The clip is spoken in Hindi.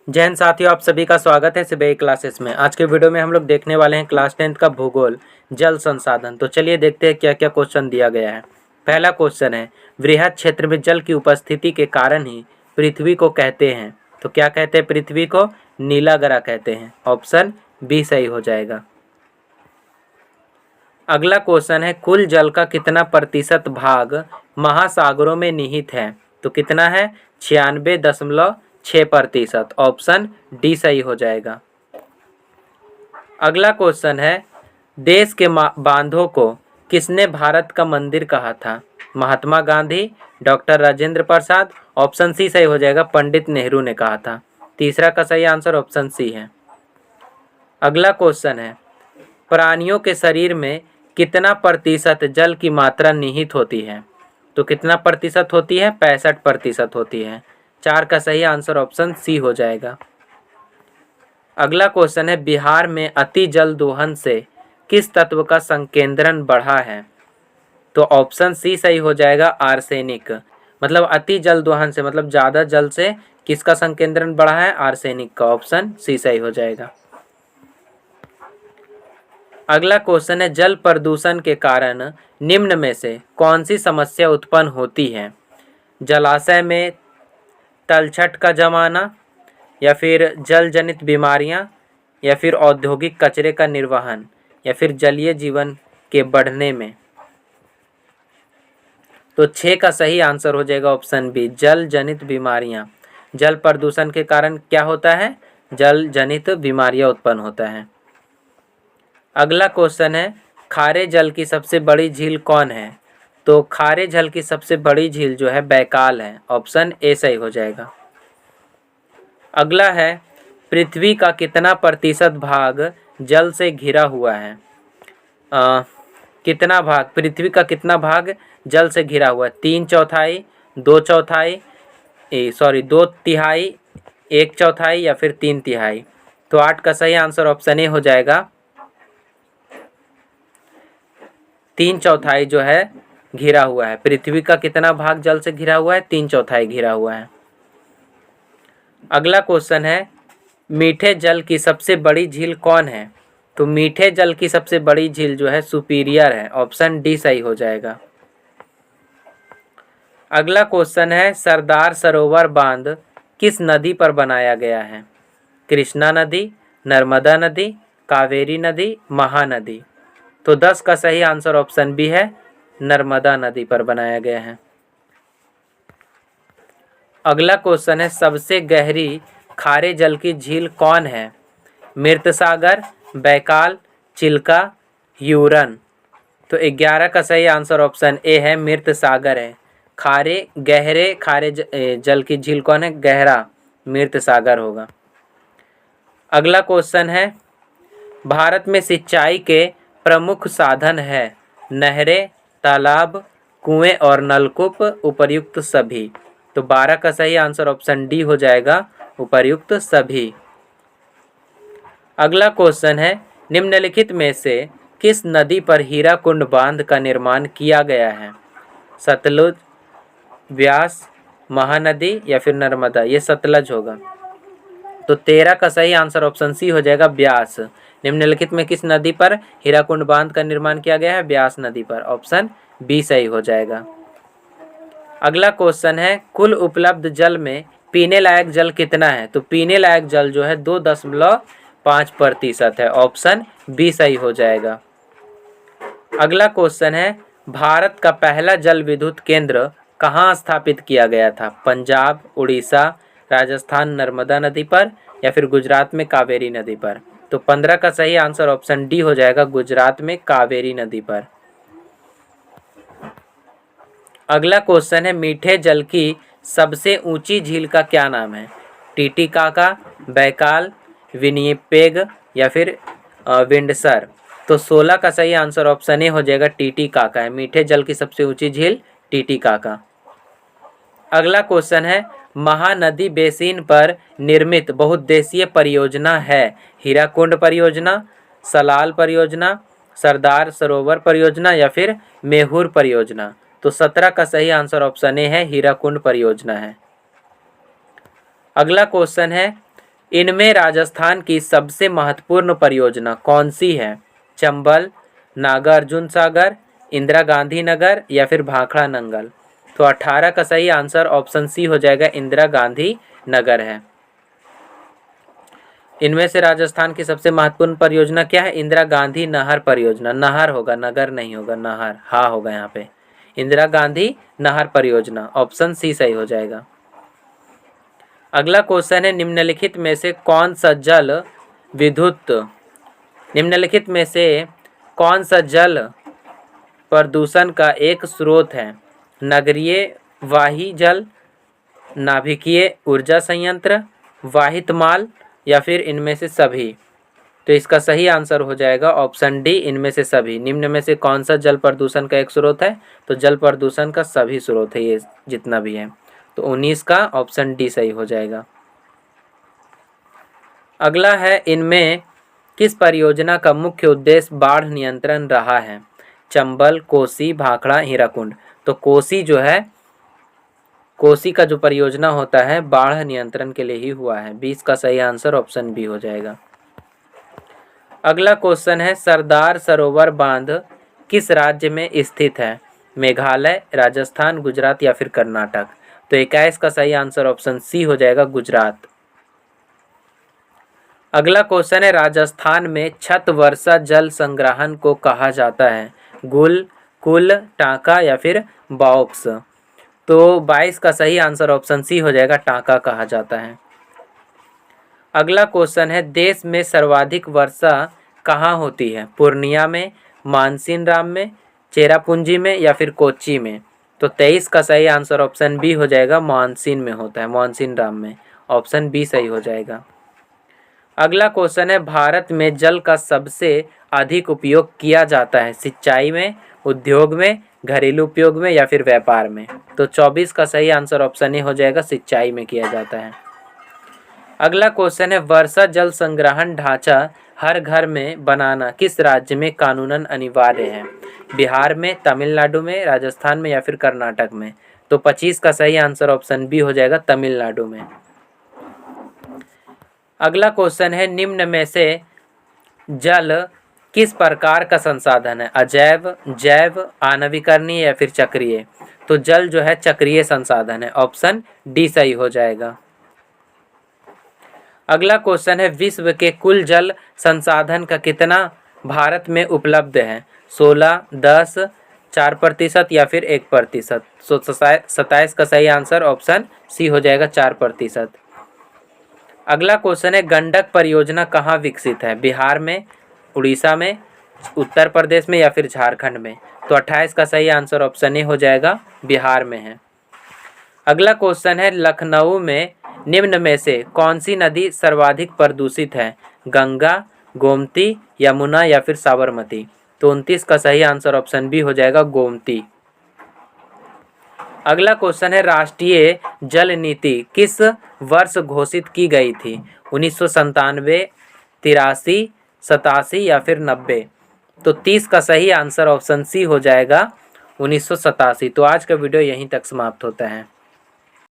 जय हिंद साथियों, आप सभी का स्वागत है सिबेई क्लासेस में। आज के वीडियो में हम लोग देखने वाले हैं क्लास 10th का भूगोल जल संसाधन। तो चलिए देखते हैं क्या क्या क्वेश्चन दिया गया है। पहला क्वेश्चन है, वृहद क्षेत्र में जल की उपस्थिति के कारण ही पृथ्वी को कहते हैं। तो क्या कहते हैं पृथ्वी को? नीला ग्रह कहते हैं। ऑप्शन बी सही हो जाएगा। अगला क्वेश्चन है, कुल जल का कितना प्रतिशत भाग महासागरों में निहित है? तो कितना है? 96.6%। ऑप्शन डी सही हो जाएगा। अगला क्वेश्चन है, देश के बांधों को किसने भारत का मंदिर कहा था? Mahatma Gandhi, doctor Rajendra Prasad. Option C सही हो जाएगा, पंडित नेहरू ने कहा था। तीसरा का सही आंसर ऑप्शन सी है। अगला क्वेश्चन है, प्राणियों के शरीर में कितना प्रतिशत जल की मात्रा निहित होती है? तो कितना प्रतिशत होती है? 65% होती है। 4 का सही आंसर ऑप्शन सी हो जाएगा। अगला क्वेश्चन है, बिहार में अति जल दोहन से किस तत्व का संकेंद्रण बढ़ा है? तो ऑप्शन सी सही हो जाएगा, आर्सेनिक। मतलब अति जल दोहन से मतलब ज़्यादा जल से किसका संकेंद्रण बढ़ा है? आर्सेनिक का। ऑप्शन सी सही हो जाएगा। अगला क्वेश्चन है, जल प्रदूषण के कारण निम्न में से कौन सी समस्या उत्पन्न होती है? जलाशय में तलछट का जमाना, या फिर जल जनित बीमारियां, या फिर औद्योगिक कचरे का निर्वहन, या फिर जलीय जीवन के बढ़ने में। तो 6 का सही आंसर हो जाएगा ऑप्शन बी, जल जनित बीमारियां। जल प्रदूषण के कारण क्या होता है? जल जनित बीमारियां उत्पन्न होता है। अगला क्वेश्चन है, खारे जल की सबसे बड़ी झील कौन है? तो खारे जल की सबसे बड़ी झील जो है बैकाल है। ऑप्शन ए सही हो जाएगा। अगला है, पृथ्वी का कितना प्रतिशत भाग जल से घिरा हुआ है? कितना भाग, पृथ्वी का कितना भाग जल से घिरा हुआ है? 3/4, 2/4, 2/3, 1/4 या फिर 3/3। तो 8 का सही आंसर ऑप्शन ए हो जाएगा, 3/4 जो है घिरा हुआ है। पृथ्वी का कितना भाग जल से घिरा हुआ है? 3/4 घिरा हुआ है। अगला क्वेश्चन है, मीठे जल की सबसे बड़ी झील कौन है? तो मीठे जल की सबसे बड़ी झील जो है सुपीरियर है। ऑप्शन डी सही हो जाएगा। अगला क्वेश्चन है, सरदार सरोवर बांध किस नदी पर बनाया गया है? कृष्णा नदी, नर्मदा नदी, कावेरी नदी, महानदी। तो 10 का सही आंसर ऑप्शन बी है, नर्मदा नदी पर बनाया गया है। अगला क्वेश्चन है, सबसे गहरी खारे जल की झील कौन है? मृत सागर, बैकाल, चिल्का, ह्यूरन। तो 11 का सही आंसर ऑप्शन ए है, मृत सागर है। गहरे खारे जल की झील कौन है? गहरा मृत सागर होगा। अगला क्वेश्चन है, भारत में सिंचाई के प्रमुख साधन है नहरें, तालाब, कुएं और नलकूप, उपर्युक्त सभी। तो 12 का सही आंसर ऑप्शन डी हो जाएगा, उपर्युक्त सभी। अगला क्वेश्चन है, निम्नलिखित में से किस नदी पर हीराकुंड बांध का निर्माण किया गया है? सतलुज, व्यास, महानदी या फिर नर्मदा। ये सतलज होगा। तो 13 का सही आंसर ऑप्शन सी हो जाएगा, व्यास। निम्नलिखित में किस नदी पर हीराकुंड बांध का निर्माण किया गया है? व्यास नदी पर। ऑप्शन बी सही हो जाएगा। अगला क्वेश्चन है, कुल उपलब्ध जल में पीने लायक जल कितना है? तो पीने लायक जल जो है 2.5% है। ऑप्शन बी सही हो जाएगा। अगला क्वेश्चन है, भारत का पहला जल विद्युत केंद्र कहाँ स्थापित किया गया था? पंजाब, उड़ीसा, राजस्थान नर्मदा नदी पर, या फिर गुजरात में कावेरी नदी पर। तो 15 का सही आंसर ऑप्शन डी हो जाएगा, गुजरात में कावेरी नदी पर। अगला क्वेश्चन है, मीठे जल की सबसे ऊंची झील का क्या नाम है? टीटीकाका, बैकाल, विनिपेग या फिर विंडसर। तो 16 का सही आंसर ऑप्शन ए हो जाएगा, टीटीकाका है। मीठे जल की सबसे ऊंची झील टीटीकाका। अगला क्वेश्चन है, महानदी बेसिन पर निर्मित बहुउद्देशीय परियोजना है हीराकुंड परियोजना, सलाल परियोजना, सरदार सरोवर परियोजना या फिर मेहुर परियोजना। तो 17 का सही आंसर ऑप्शन ए है, हीराकुंड परियोजना है। अगला क्वेश्चन है, इनमें राजस्थान की सबसे महत्वपूर्ण परियोजना कौन सी है? चंबल, नागार्जुन सागर, इंदिरा गांधी नगर या फिर भाखड़ा नंगल। तो 18 का सही आंसर ऑप्शन सी हो जाएगा, इंदिरा गांधी नगर है। इनमें से राजस्थान की सबसे महत्वपूर्ण परियोजना क्या है? इंदिरा गांधी नहर परियोजना। नहर होगा, नगर नहीं होगा, नहर हा होगा यहाँ पे। इंदिरा गांधी नहर परियोजना, ऑप्शन सी सही हो जाएगा। अगला क्वेश्चन है, निम्नलिखित में से कौन सा जल विद्युत निम्नलिखित में से कौन सा जल प्रदूषण का एक स्रोत है? नगरीय वाही जल, नाभिकीय ऊर्जा संयंत्र, वाहित माल या फिर इनमें से सभी। तो इसका सही आंसर हो जाएगा ऑप्शन डी, इनमें से सभी। निम्न में से कौन सा जल प्रदूषण का एक स्रोत है? तो जल प्रदूषण का सभी स्रोत है ये जितना भी है। तो 19 का ऑप्शन डी सही हो जाएगा। अगला है, इनमें किस परियोजना का मुख्य उद्देश्य बाढ़ नियंत्रण रहा है? चंबल, कोसी, भाखड़ा, हीराकुंड। तो कोसी जो है, कोसी का जो परियोजना होता है बाढ़ नियंत्रण के लिए ही हुआ है। 20 का सही आंसर ऑप्शन बी हो जाएगा। अगला क्वेश्चन है, सरदार सरोवर बांध किस राज्य में स्थित है? मेघालय, राजस्थान, गुजरात या फिर कर्नाटक। तो 21 का सही आंसर ऑप्शन सी हो जाएगा, गुजरात। अगला क्वेश्चन है, राजस्थान में छत वर्षा जल संग्रहण को कहा जाता है? गुल, कुल, टांका या फिर बॉक्स। तो 22 का सही आंसर ऑप्शन सी हो जाएगा, टांका कहा जाता है। अगला क्वेश्चन है, देश में सर्वाधिक वर्षा कहाँ होती है? पूर्णिया में, मानसीन राम में, चेरापूंजी में या फिर कोच्चि में। तो 23 का सही आंसर ऑप्शन बी हो जाएगा, मानसीन में होता है, मानसीन राम में। ऑप्शन बी सही हो जाएगा। अगला क्वेश्चन है, भारत में जल का सबसे अधिक उपयोग किया जाता है? सिंचाई में, उद्योग में, घरेलू उपयोग में या फिर व्यापार में। तो 24 का सही आंसर ऑप्शन ए हो जाएगा, सिंचाई में किया जाता है। अगला क्वेश्चन है, वर्षा जल संग्रहण ढांचा हर घर में बनाना किस राज्य में कानूनन अनिवार्य है? बिहार में, तमिलनाडु में, राजस्थान में या फिर कर्नाटक में। तो 25 का सही आंसर ऑप्शन बी हो जाएगा, तमिलनाडु में। अगला क्वेश्चन है, निम्न में से जल किस प्रकार का संसाधन है? अजैव, जैव, आणविकरणीय या फिर चक्रीय। तो जल जो है चक्रीय संसाधन है, ऑप्शन डी सही हो जाएगा। अगला क्वेश्चन है, विश्व के कुल जल संसाधन का कितना भारत में उपलब्ध है? 16, 10, 4% या फिर 1%। 27 का सही आंसर ऑप्शन सी हो जाएगा, 4%। अगला क्वेश्चन है, गंडक परियोजना कहाँ विकसित है? बिहार में, उड़ीसा में, उत्तर प्रदेश में या फिर झारखंड में। तो 28 का सही आंसर ऑप्शन ए हो जाएगा, बिहार में है। अगला क्वेश्चन है, लखनऊ में निम्न में से कौन सी नदी सर्वाधिक प्रदूषित है? गंगा, गोमती, यमुना या फिर साबरमती। तो 29 का सही आंसर ऑप्शन बी हो जाएगा, गोमती। अगला क्वेश्चन है, राष्ट्रीय जल नीति किस वर्ष घोषित की गई थी? 1997, 83, 87 या फिर 90। तो 30 का सही आंसर ऑप्शन सी हो जाएगा, 1987। तो आज का वीडियो यहीं तक समाप्त होता है।